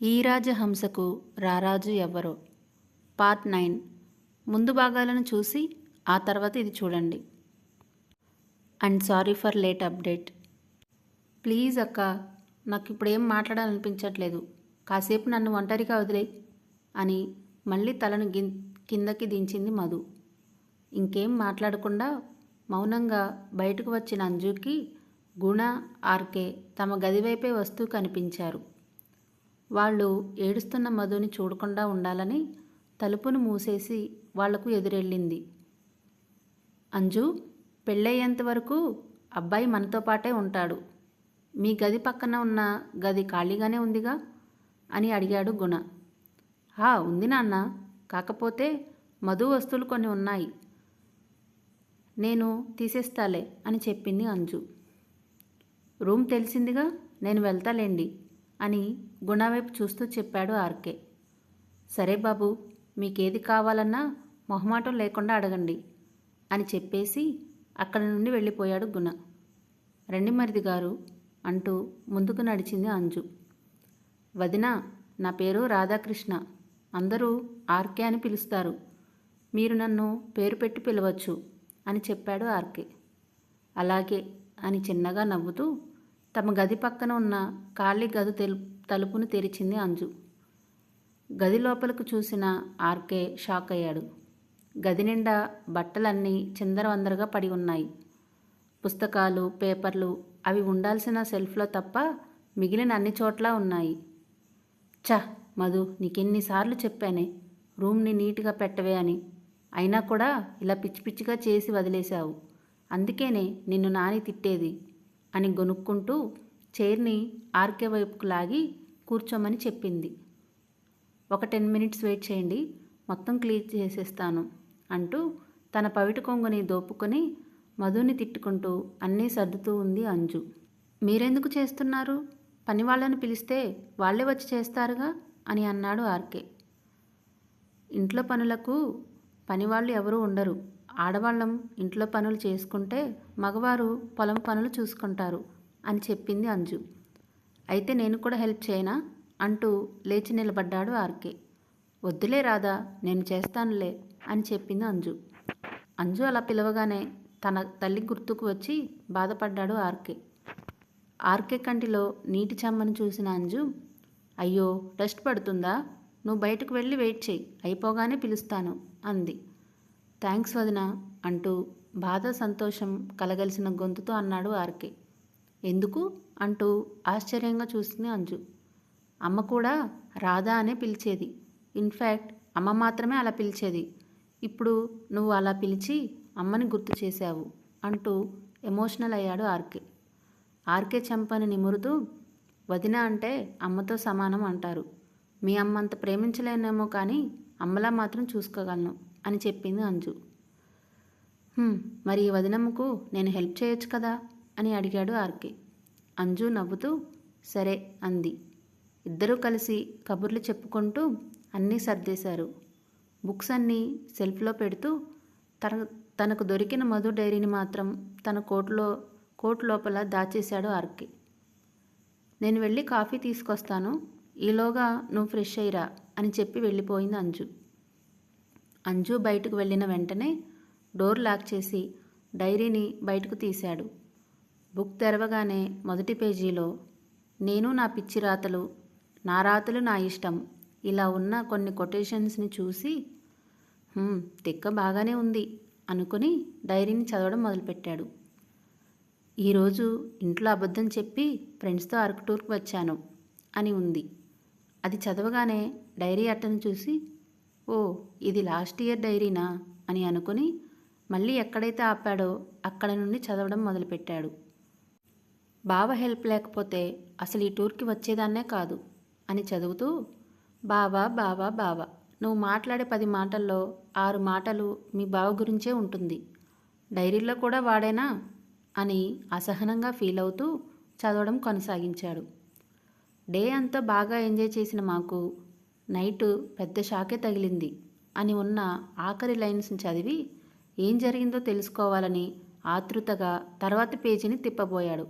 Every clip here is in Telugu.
ఈ రాజహంసకు రారాజు ఎవ్వరో పార్ట్ 9 ముందు భాగాలను చూసి ఆ తర్వాత ఇది చూడండి. And sorry for late update. Please అక్క, నాకు ఇప్పుడేం మాట్లాడాలనిపించట్లేదు, కాసేపు నన్ను ఒంటరిగా వదిలే అని మళ్ళీ తలను కిందకి దించింది మధు. ఇంకేం మాట్లాడకుండా మౌనంగా బయటకు వచ్చిన అంజుకి గుణ, ఆర్కే తమ గదివైపే వస్తూ కనిపించారు. వాళ్ళు ఏడుస్తున్న మధుని చూడకుండా ఉండాలని తలుపును మూసేసి వాళ్లకు ఎదురెళ్ళింది. అంజు, పెళ్ళయ్యేంత వరకు అబ్బాయి మనతో పాటే ఉంటాడు. మీ గది పక్కన ఉన్న గది ఖాళీగానే ఉందిగా అని అడిగాడు గుణ. ఉంది నాన్న, కాకపోతే మధు వస్తువులు కొన్ని ఉన్నాయి, నేను తీసేస్తాలే అని చెప్పింది అంజు. రూమ్ తెలిసిందిగా, నేను వెళ్తాలేండి అని గుణ వైపు చూస్తూ చెప్పాడు ఆర్కే. సరే బాబు, మీకేది కావాలన్నా మొహమాటం లేకుండా అడగండి అని చెప్పేసి అక్కడి నుండి వెళ్ళిపోయాడు గుణ. రండి మరిది గారు అంటూ ముందుకు నడిచింది అంజు. వదిన, నా పేరు రాధాకృష్ణ, అందరూ ఆర్కే అని పిలుస్తారు, మీరు నన్ను పేరు పెట్టి పిలవచ్చు అని చెప్పాడు ఆర్కే. అలాగే అని చిన్నగా నవ్వుతూ తమ గది పక్కన ఉన్న ఖాళీ గది తలుపును తెరిచింది అంజు. గది లోపలకు చూసిన ఆర్కే షాక్ అయ్యాడు. గది నిండా బట్టలన్నీ చిందరవందరగా పడి ఉన్నాయి. పుస్తకాలు, పేపర్లు అవి ఉండాల్సిన సెల్ఫ్లో తప్ప మిగిలిన అన్ని చోట్ల ఉన్నాయి. మధు, నీకెన్నిసార్లు చెప్పానే రూమ్ని నీట్గా పెట్టవే అని, అయినా కూడా ఇలా పిచ్చి పిచ్చిగా చేసి వదిలేశావు, అందుకేనే నిన్ను నాని తిట్టేది అని గొనుక్కుంటూ చైర్ని ఆర్కే వైపుకు లాగి కూర్చోమని చెప్పింది. ఒక 10 minutes వెయిట్ చేయండి, మొత్తం క్లీన్ చేసేస్తాను అంటూ తన పవిట కొంగుని దోపుకొని మధుని తిట్టుకుంటూ అన్నీ సర్దుతూ ఉంది అంజు. మీరెందుకు చేస్తున్నారు, పని వాళ్ళని పిలిస్తే వాళ్ళే వచ్చి చేస్తారుగా అని అన్నాడు ఆర్కే. ఇంట్లో పనులకు పనివాళ్ళు ఎవరూ ఉండరు, ఆడవాళ్ళం ఇంట్లో పనులు చేసుకుంటే మగవారు పొలం పనులు చూసుకుంటారు అని చెప్పింది అంజు. అయితే నేను కూడా హెల్ప్ చేయనా అంటూ లేచి నిలబడ్డాడు ఆర్కే. వద్దులే రాధా, నేను చేస్తానులే అని చెప్పింది అంజు. అంజు అలా పిలవగానే తన తల్లి గుర్తుకు వచ్చి బాధపడ్డాడు ఆర్కే. ఆర్కే కంటిలో నీటి చెమ్మను చూసిన అంజు, అయ్యో డస్ట్ పడుతుందా, నువ్వు బయటకు వెళ్ళి వెయిట్ చేయి, అయిపోగానే పిలుస్తాను అంది. థ్యాంక్స్ వదిన అంటూ బాధ సంతోషం కలగలిసిన గొంతుతో అన్నాడు ఆర్కే. ఎందుకు అంటూ ఆశ్చర్యంగా చూసింది అంజు. అమ్మ కూడా రాధా అనే పిలిచేది, ఇన్ఫ్యాక్ట్ అమ్మ మాత్రమే అలా పిలిచేది, ఇప్పుడు నువ్వు అలా పిలిచి అమ్మని గుర్తు చేశావు అంటూ ఎమోషనల్ అయ్యాడు ఆర్కే. ఆర్కే చెంపని నిమురుతూ, వదిన అంటే అమ్మతో సమానం అంటారు, మీ అమ్మంత ప్రేమించలేనేమో కానీ అమ్మలా మాత్రం చూసుకోగలను అని చెప్పింది అంజు. మరి వదినమ్మకు నేను హెల్ప్ చేయొచ్చు కదా అని అడిగాడు ఆర్కే. అంజు నవ్వుతూ సరే అంది. ఇద్దరూ కలిసి కబుర్లు చెప్పుకుంటూ అన్నీ సర్దేశారు. బుక్స్ అన్నీ సెల్ఫ్లో పెడుతూ తనకు దొరికిన మధు డైరీని మాత్రం తన కోట్ లోపల దాచేశాడు ఆర్కే. నేను వెళ్ళి కాఫీ తీసుకొస్తాను, ఈలోగా నువ్వు ఫ్రెష్ అయ్యిరా అని చెప్పి వెళ్ళిపోయింది అంజు. అంజు బయటకు వెళ్ళిన వెంటనే డోర్ లాక్ చేసి డైరీని బయటకు తీశాడు. బుక్ తెరవగానే మొదటి పేజీలో నేను నా పిచ్చి రాతలు, నా రాతలు నా ఇష్టం ఇలా ఉన్న కొన్ని కొటేషన్స్ని చూసి తిక్క బాగానే ఉంది అనుకుని డైరీని చదవడం మొదలుపెట్టాడు. ఈరోజు ఇంట్లో అబద్ధం చెప్పి ఫ్రెండ్స్తో అరకు టూర్కి వచ్చాను అని ఉంది. అది చదవగానే డైరీ అట్టను చూసి ఇది లాస్ట్ ఇయర్ డైరీనా అని అనుకుని మళ్ళీ ఎక్కడైతే ఆపాడో అక్కడ నుండి చదవడం మొదలుపెట్టాడు. బావ హెల్ప్ లేకపోతే అసలు ఈ టూర్కి వచ్చేదాన్నే కాదు అని చదువుతూ, బావా బావా బావా, నువ్వు మాట్లాడే 10 మాటల్లో 6 మాటలు మీ బావ గురించే ఉంటుంది, డైరీలో కూడా వాడేనా అని అసహనంగా ఫీల్ అవుతూ చదవడం కొనసాగించాడు. డే అంతా బాగా ఎంజాయ్ చేసిన మాకు నైటు పెద్ద షాకే తగిలింది అని ఉన్న ఆఖరి లైన్స్ని చదివి ఏం జరిగిందో తెలుసుకోవాలని ఆతృతగా తర్వాతి పేజీని తిప్పబోయాడు.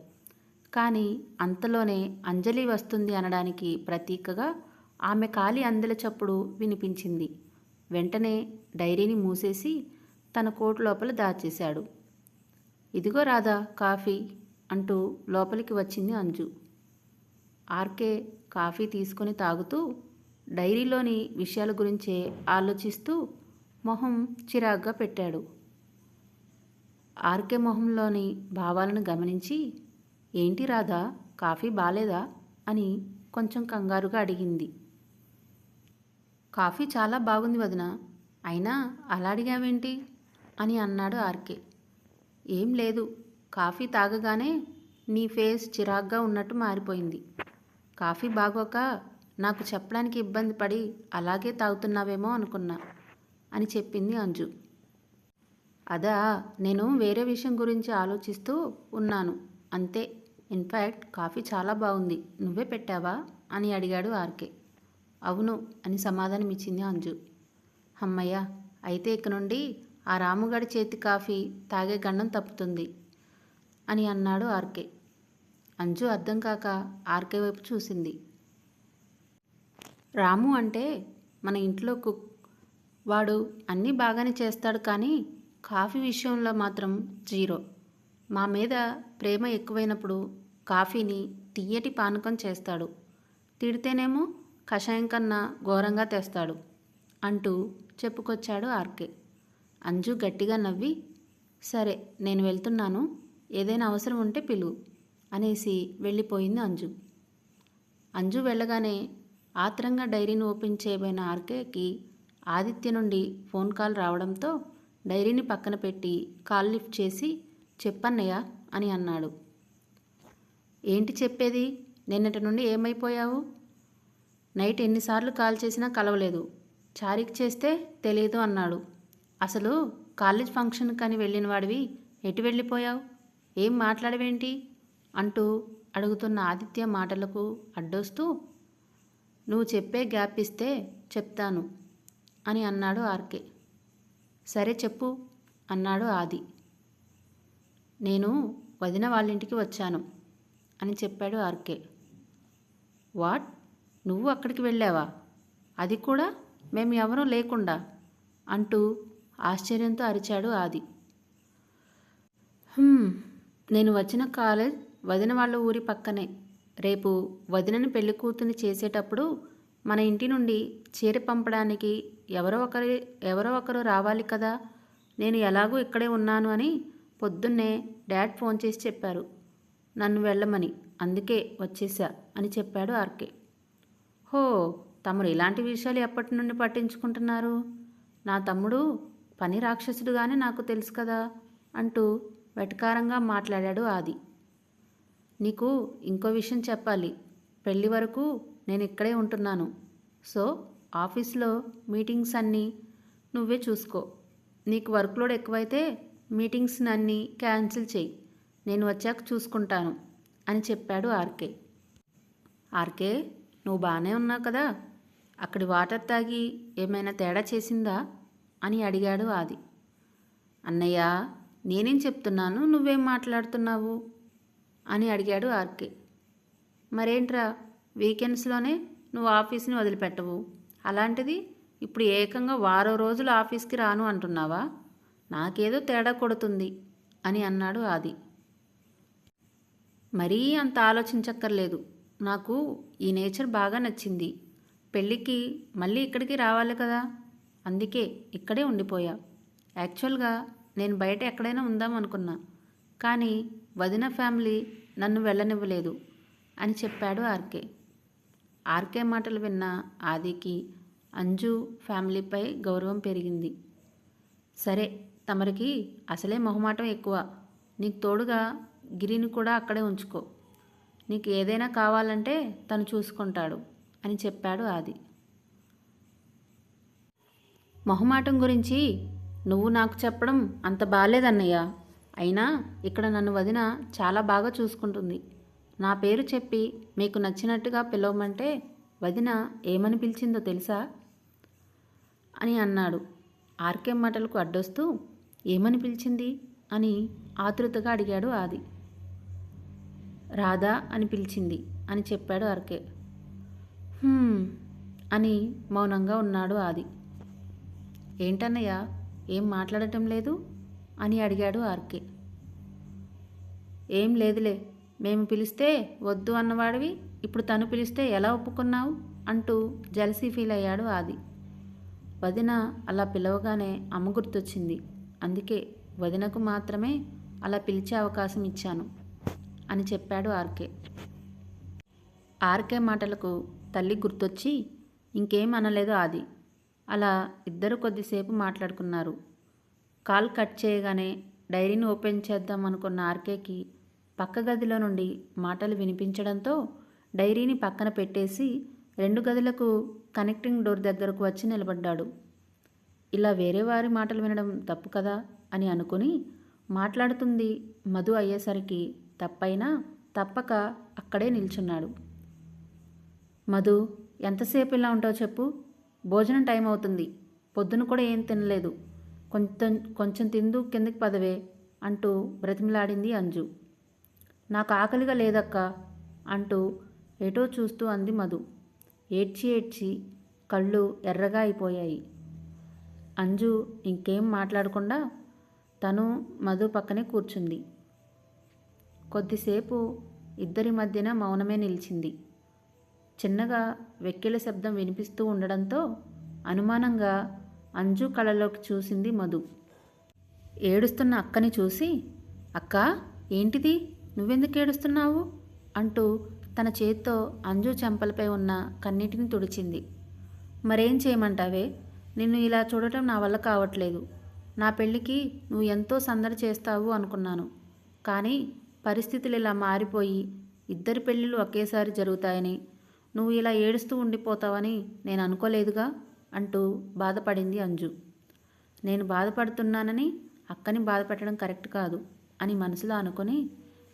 కానీ అంతలోనే అంజలి వస్తుంది అనడానికి ప్రతీకగా ఆమె కాలి అందెల చప్పుడు వినిపించింది. వెంటనే డైరీని మూసేసి తన కోటు లోపల దాచేశాడు. ఇదిగో రాధా కాఫీ అంటూ లోపలికి వచ్చింది అంజు. ఆర్కే కాఫీ తీసుకొని తాగుతూ డైరీలోని విషయాల గురించే ఆలోచిస్తూ మొహం చిరాగ్గా పెట్టాడు. ఆర్కే మొహంలోని భావాలను గమనించి, ఏంటి రాధా కాఫీ బాలేదా అని కొంచెం కంగారుగా అడిగింది. కాఫీ చాలా బాగుంది వదిన, అయినా అలా అడిగావేంటి అని అన్నాడు ఆర్కే. ఏం లేదు, కాఫీ తాగగానే నీ ఫేస్ చిరాగ్గా ఉన్నట్టు మారిపోయింది. కాఫీ బాగోక నాకు చెప్పడానికి ఇబ్బంది పడి అలాగే తాగుతున్నావేమో అనుకున్నా అని చెప్పింది అంజు. అదా, నేను వేరే విషయం గురించి ఆలోచిస్తూ ఉన్నాను అంతే. ఇన్ఫ్యాక్ట్ కాఫీ చాలా బాగుంది, నువ్వే పెట్టావా అని అడిగాడు ఆర్కే. అవును అని సమాధానం ఇచ్చింది అంజు. అమ్మయ్య, అయితే ఇక నుండి ఆ రాముగాడి చేతి కాఫీ తాగే గండం తప్పుతుంది అని అన్నాడు ఆర్కే. అంజు అర్థం కాక ఆర్కే వైపు చూసింది. రాము అంటే మన ఇంట్లో కుక్. వాడు అన్నీ బాగానే చేస్తాడు, కానీ కాఫీ విషయంలో మాత్రం జీరో. మా మీద ప్రేమ ఎక్కువైనప్పుడు కాఫీని తియ్యటి పానకం చేస్తాడు, తిడితేనేమో కషాయం కన్నా ఘోరంగా తెస్తాడు అంటూ చెప్పుకొచ్చాడు ఆర్కే. అంజు గట్టిగా నవ్వి, సరే నేను వెళ్తున్నాను, ఏదైనా అవసరం ఉంటే పిలువు అనేసి వెళ్ళిపోయింది అంజు. అంజు వెళ్ళగానే ఆత్రంగా డైరీని ఓపెన్ చేయబోయిన ఆర్కేకి ఆదిత్య నుండి ఫోన్ కాల్ రావడంతో డైరీని పక్కన పెట్టి కాల్ లిఫ్ట్ చేసి, చెప్పన్నయ్య అని అన్నాడు. ఏంటి చెప్పేది, నిన్నటి నుండి ఏమైపోయావు? నైట్ ఎన్నిసార్లు కాల్ చేసినా కలవలేదు, చారికి చేస్తే తెలియదు అన్నాడు. అసలు కాలేజ్ ఫంక్షన్ కానీ వెళ్ళిన వాడివి ఎటు వెళ్ళిపోయావు, ఏం మాట్లాడవేంటి అంటూ అడుగుతున్న ఆదిత్య మాటలకు అడ్డొస్తూ, నువ్వు చెప్పే గ్యాప్ ఇస్తే చెప్తాను అని అన్నాడు ఆర్కే. సరే చెప్పు అన్నాడు ఆది. నేను వదిన వాళ్ళింటికి వచ్చాను అని చెప్పాడు ఆర్కే. వాట్, నువ్వు అక్కడికి వెళ్ళావా, అది కూడా మేము ఎవరూ లేకుండా అంటూ ఆశ్చర్యంతో అరిచాడు ఆది. నేను వచ్చిన కాలేజ్ వదిన వాళ్ళ ఊరి పక్కనే. రేపు వదినని పెళ్లి కూతుర్ని చేసేటప్పుడు మన ఇంటి నుండి చీర పంపడానికి ఎవరో ఒకరు రావాలి కదా. నేను ఎలాగూ ఇక్కడే ఉన్నాను అని పొద్దున్నే డాడ్ ఫోన్ చేసి చెప్పారు నన్ను వెళ్ళమని, అందుకే వచ్చేసా అని చెప్పాడు ఆర్కే. హో, తమరు ఇలాంటి విషయాలు ఎప్పటి నుండి పట్టించుకుంటున్నారు? నా తమ్ముడు పని రాక్షసుడుగానే నాకు తెలుసు కదా అంటూ వెటకారంగా మాట్లాడాడు ఆది. నీకు ఇంకో విషయం చెప్పాలి, పెళ్ళి వరకు నేను ఇక్కడే ఉంటున్నాను. సో ఆఫీస్లో మీటింగ్స్ అన్నీ నువ్వే చూసుకో. నీకు వర్క్లోడ్ ఎక్కువైతే మీటింగ్స్ అన్నీ క్యాన్సిల్ చేయి, నేను వచ్చాక చూసుకుంటాను అని చెప్పాడు ఆర్కే. ఆర్కే, నువ్వు బాగానే ఉన్నావు కదా, అక్కడి వాటర్ తాగి ఏమైనా తేడా చేసిందా అని అడిగాడు ఆది. అన్నయ్య, నేనేం చెప్తున్నాను, నువ్వేం మాట్లాడుతున్నావు అని అడిగాడు ఆర్కే. మరేంట్రా, వీకెండ్స్లోనే నువ్వు ఆఫీస్ని వదిలిపెట్టవు, అలాంటిది ఇప్పుడు ఏకంగా వారం రోజులు ఆఫీస్కి రాను అంటున్నావా? నాకేదో తేడా కొడుతుంది అని అన్నాడు ఆది. మరీ అంత ఆలోచించక్కర్లేదు, నాకు ఈ నేచర్ బాగా నచ్చింది. పెళ్ళికి మళ్ళీ ఇక్కడికి రావాలి కదా, అందుకే ఇక్కడే ఉండిపోయా. యాక్చువల్గా నేను బయట ఎక్కడైనా ఉందాం అనుకున్నా, కానీ వదిన ఫ్యామిలీ నన్ను వెళ్ళనివ్వలేదు అని చెప్పాడు ఆర్కే. ఆర్కే మాటలు విన్న ఆదికి అంజు ఫ్యామిలీపై గౌరవం పెరిగింది. సరే, తమరికి అసలే మొహమాటం ఎక్కువ, నీకు తోడుగా గిరిని కూడా అక్కడే ఉంచుకో, నీకు ఏదైనా కావాలంటే తను చూసుకుంటాడు అని చెప్పాడు ఆది. మొహమాటం గురించి నువ్వు నాకు చెప్పడం అంత బాలేదన్నయ్య, అయినా ఇక్కడ నన్ను వదిన చాలా బాగా చూసుకుంటుంది. నా పేరు చెప్పి మీకు నచ్చినట్టుగా పిలవమంటే వదిన ఏమని పిలిచిందో తెలుసా అని అన్నాడు. ఆర్కే మాటలకు అడ్డొస్తూ, ఏమని పిలిచింది అని ఆతృతగా అడిగాడు ఆది. రాధా అని పిలిచింది అని చెప్పాడు ఆర్కే. అని మౌనంగా ఉన్నాడు ఆది. ఏంటన్నయ్య, ఏం మాట్లాడటం లేదు అని అడిగాడు ఆర్కే. ఏం లేదులే, మేము పిలిస్తే వద్దు అన్నవాడివి ఇప్పుడు తను పిలిస్తే ఎలా ఒప్పుకున్నావు అంటూ జలసీ ఫీల్ అయ్యాడు ఆది. వదిన అలా పిలవగానే అమ్మ గుర్తొచ్చింది, అందుకే వదినకు మాత్రమే అలా పిలిచే అవకాశం ఇచ్చాను అని చెప్పాడు ఆర్కే. ఆర్కే మాటలకు తల్లి గుర్తొచ్చి ఇంకేం అనలేదు ఆది. అలా ఇద్దరు కొద్దిసేపు మాట్లాడుకున్నారు. కాల్ కట్ చేయగానే డైరీని ఓపెన్ చేద్దాం అనుకున్న ఆర్కేకి పక్క గదిలో నుండి మాటలు వినిపించడంతో డైరీని పక్కన పెట్టేసి 2 గదులకు కనెక్టింగ్ డోర్ దగ్గరకు వచ్చి నిలబడ్డాడు. ఇలా వేరే వారి మాటలు వినడం తప్పు కదా అని అనుకుని మాట్లాడుతుంది మధు అయ్యేసరికి తప్పైనా తప్పక అక్కడే నిల్చున్నాడు. మధు, ఎంతసేపు ఇలా ఉంటావు చెప్పు, భోజనం టైం అవుతుంది, పొద్దున కూడా ఏం తినలేదు, కొంచెం తిందు కిందకి పదవే అంటూ బ్రతిమలాడింది అంజు. నాకు ఆకలిగా లేదక్క అంటూ ఏటో చూస్తూ అంది మధు. ఏడ్చి ఏడ్చి కళ్ళు ఎర్రగా అయిపోయాయి. అంజు ఇంకేం మాట్లాడకుండా తను మధు పక్కనే కూర్చుంది. కొద్దిసేపు ఇద్దరి మధ్యన మౌనమే నిలిచింది. చిన్నగా వెక్కిళ్ళ శబ్దం వినిపిస్తూ ఉండడంతో అనుమానంగా అంజు కళ్ళలోకి చూసింది మధు. ఏడుస్తున్న అక్కని చూసి, అక్క ఏంటిది, నువ్వెందుకు ఏడుస్తున్నావు అంటూ తన చేత్తో అంజు చెంపలపై ఉన్న కన్నీటిని తుడిచింది. మరేం చేయమంటావే, నిన్ను ఇలా చూడటం నా వల్ల కావట్లేదు. నా పెళ్ళికి నువ్వు ఎంతో సందడి చేస్తావు అనుకున్నాను, కానీ పరిస్థితులు ఇలా మారిపోయి ఇద్దరి పెళ్ళిళ్ళు ఒకేసారి జరుగుతాయని, నువ్వు ఇలా ఏడుస్తూ ఉండిపోతావని నేను అనుకోలేదుగా అంటూ బాధపడింది అంజు. నేను బాధపడుతున్నానని అక్కని బాధపెట్టడం కరెక్ట్ కాదు అని మనసులో అనుకుని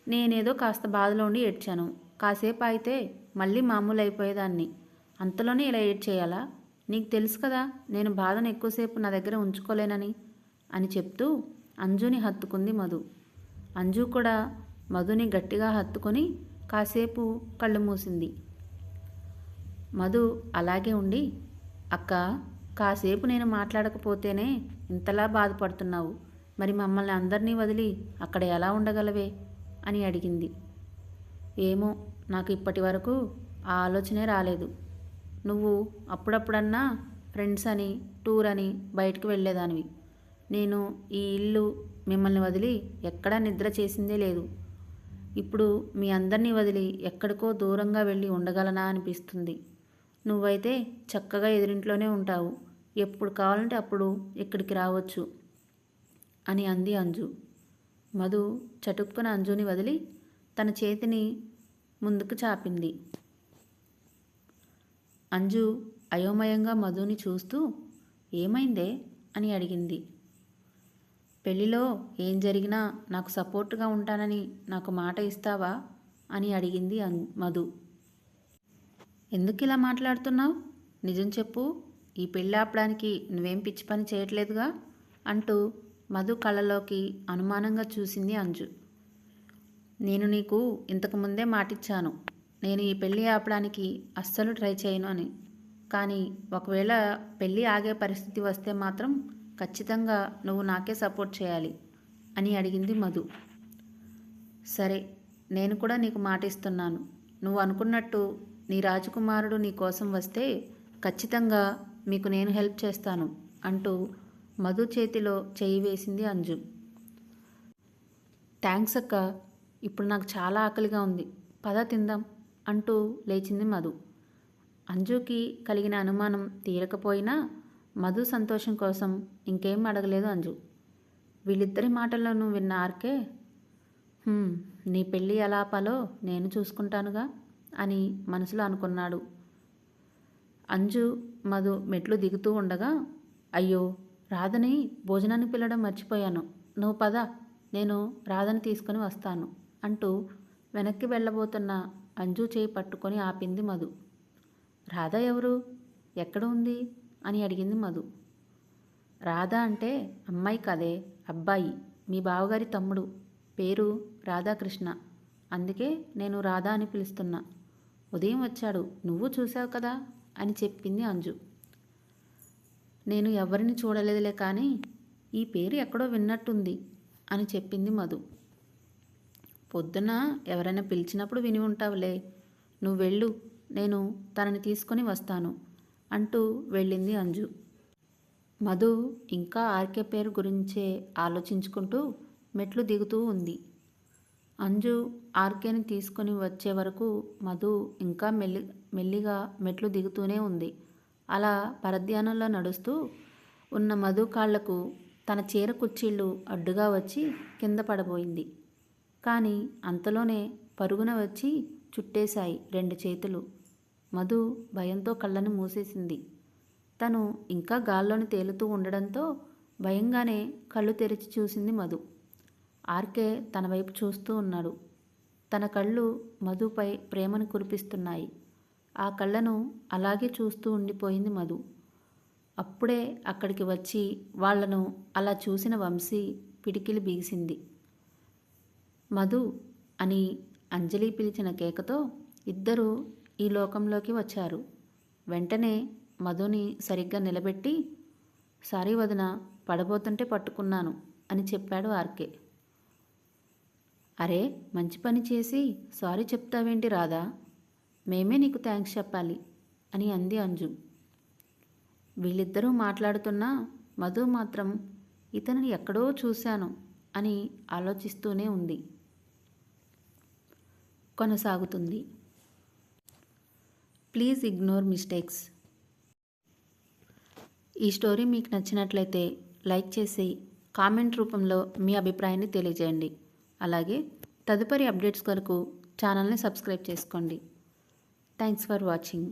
నేనేదో కాస్త బాధలో ఉండి ఏడ్చాను. కాసేపు అయితే మళ్ళీ మామూలు అయిపోయేదాన్ని, అంతలోనే ఇలా ఏడ్చేయాలా? నీకు తెలుసు కదా నేను బాధను ఎక్కువసేపు నా దగ్గర ఉంచుకోలేనని అని చెప్తూ అంజుని హత్తుకుంది మధు. అంజు కూడా మధుని గట్టిగా హత్తుకొని కాసేపు కళ్ళు మూసింది. మధు అలాగే ఉండి, అక్క కాసేపు నేను మాట్లాడకపోతేనే ఇంతలా బాధపడుతున్నావు, మరి మమ్మల్ని అందరినీ వదిలి అక్కడ ఎలా ఉండగలవే అని అడిగింది. ఏమో, నాకు ఇప్పటి వరకు ఆ ఆలోచనే రాలేదు. నువ్వు అప్పుడప్పుడన్నా ఫ్రెండ్స్ అని టూర్ అని బయటకు వెళ్ళేదానివి. నేను ఈ ఇల్లు మిమ్మల్ని వదిలి ఎక్కడా నిద్ర చేసిందే లేదు. ఇప్పుడు మీ అందరినీ వదిలి ఎక్కడికో దూరంగా వెళ్ళి ఉండగలనా అనిపిస్తుంది. నువ్వైతే చక్కగా ఎదురింట్లోనే ఉంటావు, ఎప్పుడు కావాలంటే అప్పుడు ఇక్కడికి రావచ్చు అని అంది అంజు. మధు చటుక్కున అంజుని వదిలి తన చేతిని ముందుకు చాపింది. అంజు అయోమయంగా మధుని చూస్తూ ఏమైందే అని అడిగింది. పెళ్ళిలో ఏం జరిగినా నాకు సపోర్టుగా ఉంటానని నాకు మాట ఇస్తావా అని అడిగింది మధు. ఎందుకు ఇలా మాట్లాడుతున్నావు, నిజం చెప్పు, ఈ పెళ్ళి ఆపడానికి నువ్వేం పిచ్చి పని చేయట్లేదుగా అంటూ మధు కళ్ళలోకి అనుమానంగా చూసింది అంజు. నేను నీకు ఇంతకుముందే మాటిచ్చాను, నేను ఈ పెళ్ళి ఆపడానికి అస్సలు ట్రై చేయను అని. కానీ ఒకవేళ పెళ్ళి ఆగే పరిస్థితి వస్తే మాత్రం ఖచ్చితంగా నువ్వు నాకే సపోర్ట్ చేయాలి అని అడిగింది మధు. సరే, నేను కూడా నీకు మాట ఇస్తున్నాను, నువ్వు అనుకున్నట్టు నీ రాజకుమారుడు నీ కోసం వస్తే ఖచ్చితంగా మీకు నేను హెల్ప్ చేస్తాను అంటూ మధు చేతిలో చెయ్యి వేసింది అంజు. థ్యాంక్స్ అక్క, ఇప్పుడు నాకు చాలా ఆకలిగా ఉంది, పద తిందాం అంటూ లేచింది మధు. అంజుకి కలిగిన అనుమానం తీరకపోయినా మధు సంతోషం కోసం ఇంకేం అడగలేదు అంజు. వీళ్ళిద్దరి మాటల్లోనూ విన్న ఆర్కే, నీ పెళ్ళి ఎలా ఆపాలో నేను చూసుకుంటానుగా అని మనసులో అనుకున్నాడు. అంజు మధు మెట్లు దిగుతూ ఉండగా, అయ్యో రాధని భోజనానికి పిలవడం మర్చిపోయాను, నువ్వు పద, నేను రాధని తీసుకొని వస్తాను అంటూ వెనక్కి వెళ్ళబోతున్న అంజు చేయి పట్టుకొని ఆపింది మధు. రాధ ఎవరు, ఎక్కడ ఉంది అని అడిగింది మధు. రాధ అంటే అమ్మాయి కదే, అబ్బాయి, మీ బావగారి తమ్ముడు, పేరు రాధాకృష్ణ, అందుకే నేను రాధా అని పిలుస్తున్నా. ఉదయం వచ్చాడు, నువ్వు చూసావు కదా అని చెప్పింది అంజు. నేను ఎవరిని చూడలేదులే కానీ ఈ పేరు ఎక్కడో విన్నట్టుంది అని చెప్పింది మధు. పొద్దున ఎవరైనా పిలిచినప్పుడు విని ఉంటావులే, నువ్వు వెళ్ళు, నేను తనని తీసుకొని వస్తాను అంటూ వెళ్ళింది అంజు. మధు ఇంకా ఆర్కే పేరు గురించే ఆలోచించుకుంటూ మెట్లు దిగుతూ ఉంది. అంజు ఆర్కేని తీసుకొని వచ్చే వరకు మధు ఇంకా మెల్లిగా మెట్లు దిగుతూనే ఉంది. అలా పరధ్యానంలో నడుస్తూ ఉన్న మధు కాళ్లకు తన చీర కుర్చీళ్ళు అడ్డుగా వచ్చి కింద పడబోయింది. కానీ అంతలోనే పరుగున వచ్చి చుట్టేశాయి 2 చేతులు. మధు భయంతో కళ్ళను మూసేసింది. తను ఇంకా గాల్లోని తేలుతూ ఉండడంతో భయంగానే కళ్ళు తెరిచి చూసింది మధు. ఆర్కే తన వైపు చూస్తూ ఉన్నాడు. తన కళ్ళు మధుపై ప్రేమను కురిపిస్తున్నాయి. ఆ కళ్ళను అలాగే చూస్తూ ఉండిపోయింది మధు. అప్పుడే అక్కడికి వచ్చి వాళ్లను అలా చూసిన వంశీ పిడికిలి బిగిసింది. మధు అని అంజలి పిలిచిన కేకతో ఇద్దరూ ఈ లోకంలోకి వచ్చారు. వెంటనే మధుని సరిగ్గా నిలబెట్టి, సారీ వదిన, పడబోతుంటే పట్టుకున్నాను అని చెప్పాడు ఆర్కే. అరే, మంచి పని చేసి సారీ చెప్తావేంటి రాధా, మేమే నీకు థ్యాంక్స్ చెప్పాలి అని అంది అంజు. వీళ్ళిద్దరూ మాట్లాడుతున్నా మధు మాత్రం ఇతనిని ఎక్కడో చూశాను అని ఆలోచిస్తూనే ఉంది. కొనసాగుతుంది. Please ignore mistakes. ఈ స్టోరీ మీకు నచ్చినట్లయితే లైక్ చేసి కామెంట్ రూపంలో మీ అభిప్రాయాన్ని తెలియజేయండి. అలాగే తదుపరి అప్డేట్స్ కొరకు ఛానల్ని సబ్స్క్రైబ్ చేసుకోండి. Thanks for watching.